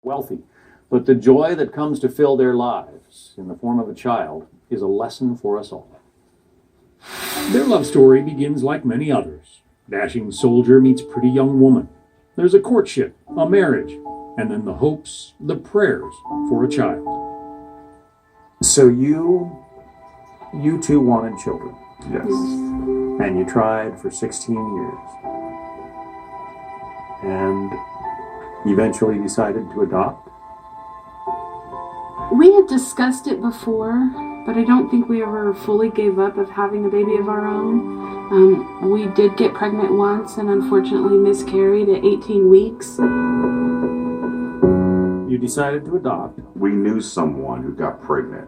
wealthy. But the joy that comes to fill their lives in the form of a child is a lesson for us all. Their love story begins like many others. Dashing soldier meets pretty young woman. There's a courtship, a marriage, and then the hopes, the prayers for a child. So you two wanted children. Yes. And you tried for 16 years. And eventually decided to adopt? We had discussed it before, but I don't think we ever fully gave up of having a baby of our own. We did get pregnant once and unfortunately miscarried at 18 weeks. You decided to adopt. We knew someone who got pregnant.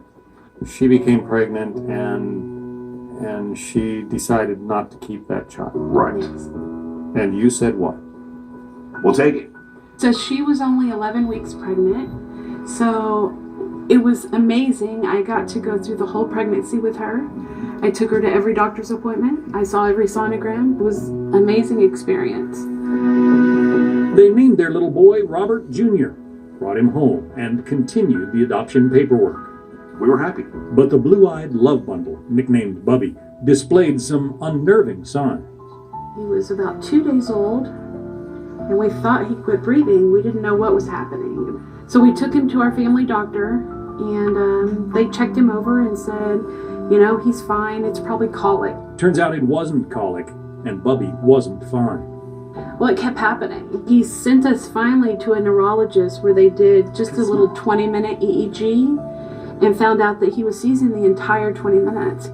She became pregnant and she decided not to keep that child. Right. And you said what? We'll take it. So she was only 11 weeks pregnant. So it was amazing. I got to go through the whole pregnancy with her. I took her to every doctor's appointment. I saw every sonogram. It was an amazing experience. They named their little boy Robert Jr., brought him home, and continued the adoption paperwork. We were happy. But the blue-eyed love bundle, nicknamed Bubby, displayed some unnerving signs. He was about 2 days old, and we thought he quit breathing. We didn't know what was happening. So we took him to our family doctor, and they checked him over and said, you know, he's fine. It's probably colic. Turns out it wasn't colic, and Bubby wasn't fine. Well, it kept happening. He sent us finally to a neurologist where they did just a little 20-minute EEG and found out that he was seizing the entire 20 minutes.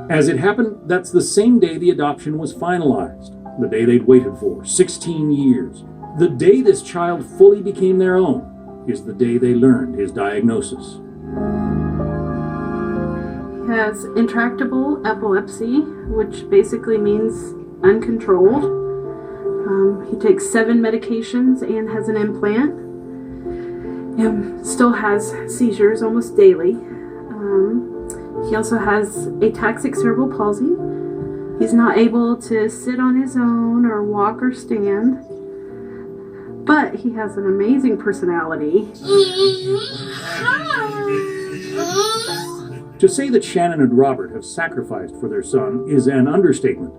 As it happened, that's the same day the adoption was finalized. The day they'd waited for, 16 years. The day this child fully became their own is the day they learned his diagnosis. He has intractable epilepsy, which basically means uncontrolled. He takes 7 medications and has an implant. Still has seizures almost daily. He also has ataxic cerebral palsy. He's not able to sit on his own or walk or stand. But he has an amazing personality. To say that Shannon and Robert have sacrificed for their son is an understatement.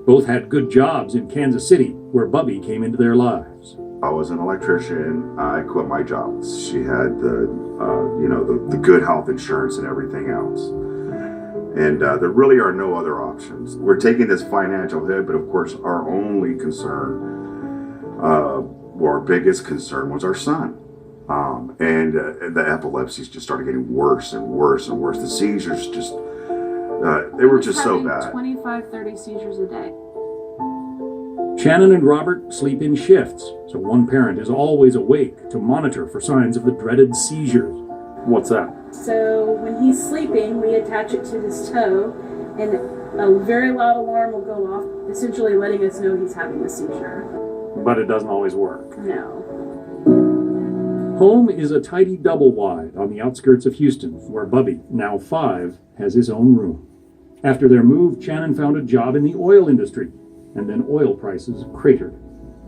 Both had good jobs in Kansas City, where Bubby came into their lives. I was an electrician. I quit my job. She had the good health insurance and everything else. And there really are no other options. We're taking this financial hit, but of course our only concern, or our biggest concern, was our son. And the epilepsies just started getting worse and worse and worse. The seizures just, they were just so bad. 25, 30 seizures a day. Shannon and Robert sleep in shifts, so one parent is always awake to monitor for signs of the dreaded seizures. What's that? So when he's sleeping, we attach it to his toe, and a very loud alarm will go off, essentially letting us know he's having a seizure. But it doesn't always work. No. Home is a tidy double wide on the outskirts of Houston, where Bubby, now 5, has his own room. After their move, Shannon found a job in the oil industry, and then oil prices cratered.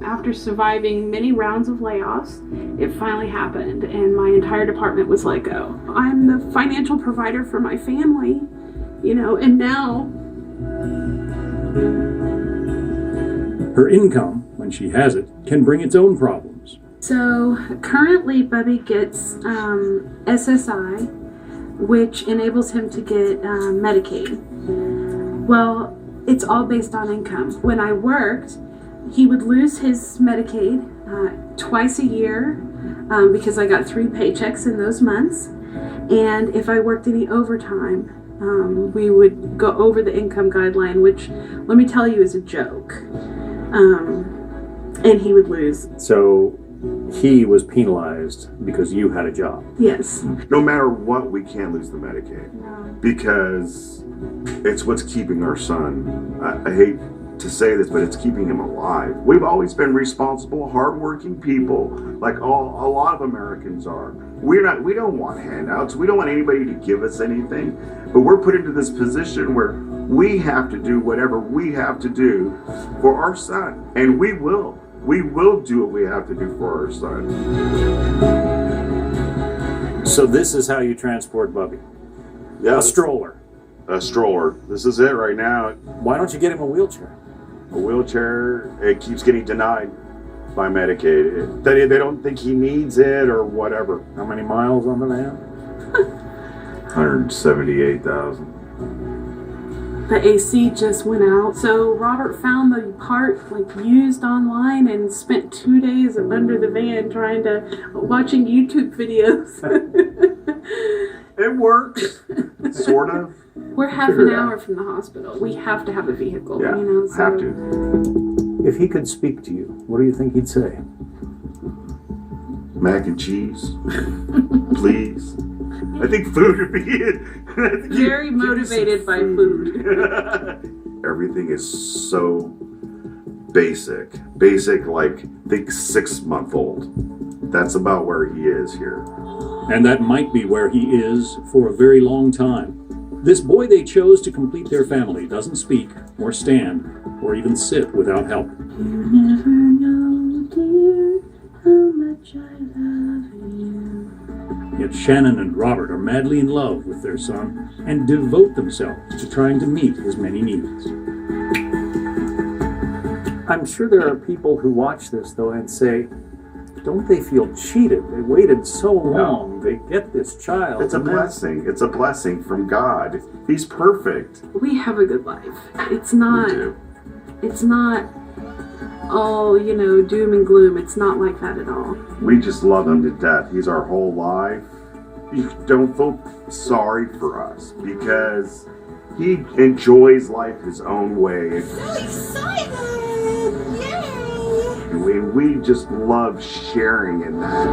After surviving many rounds of layoffs, it finally happened, and my entire department was let go. I'm the financial provider for my family, and now... Her income, when she has it, can bring its own problems. So currently Bubby gets SSI, which enables him to get Medicaid. Well, it's all based on income. When I worked, he would lose his Medicaid twice a year because I got 3 paychecks in those months. And if I worked any overtime, we would go over the income guideline, which, let me tell you, is a joke. And he would lose. So he was penalized because you had a job. Yes. No matter what, we can't lose the Medicaid. No. Because it's what's keeping our son. I hate to say this, but it's keeping him alive. We've always been responsible, hardworking people, like a lot of Americans are. We don't want handouts. We don't want anybody to give us anything. But we're put into this position where we have to do whatever we have to do for our son. And we will. We will do what we have to do for our son. So this is how you transport Bubby. Yeah, A stroller. A stroller. This is it right now. Why don't you get him a wheelchair? A wheelchair, it keeps getting denied by Medicaid. They don't think he needs it or whatever. How many miles on the van? 178,000. The AC just went out. So Robert found the part used online and spent 2 days under the van watching YouTube videos. It works, sort of. We're half an hour from the hospital. We have to have a vehicle. Yeah, So have to. If he could speak to you, what do you think he'd say? Mac and cheese, please. I think food would be it. Very motivated by food. Everything is so basic. Basic, think 6-month-old. That's about where he is here. And that might be where he is for a very long time. This boy they chose to complete their family doesn't speak or stand or even sit without help. You never know, dear, how much I love you. Yet Shannon and Robert are madly in love with their son and devote themselves to trying to meet his many needs. I'm sure there are people who watch this, though, and say, don't they feel cheated? They waited so long. They get this child. It's a blessing. It's a blessing from God. He's perfect. We have a good life. It's not all, doom and gloom. It's not like that at all. We just love him to death. He's our whole life. You don't feel sorry for us because he enjoys life his own way. So excited! Yay! We just love sharing in that.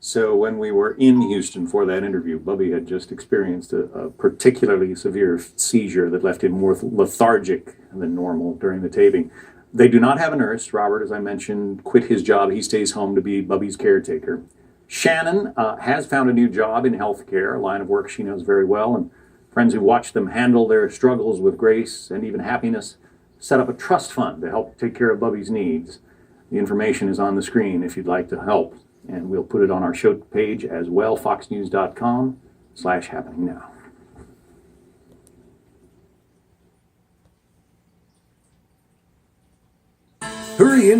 So when we were in Houston for that interview, Bubby had just experienced a particularly severe seizure that left him more lethargic than normal during the taping. They do not have a nurse. Robert, as I mentioned, quit his job. He stays home to be Bubby's caretaker. Shannon has found a new job in healthcare, a line of work she knows very well, and friends who watch them handle their struggles with grace and even happiness set up a trust fund to help take care of Bubby's needs. The information is on the screen if you'd like to help, and we'll put it on our show page as well, foxnews.com/happeningnow. Hurry in for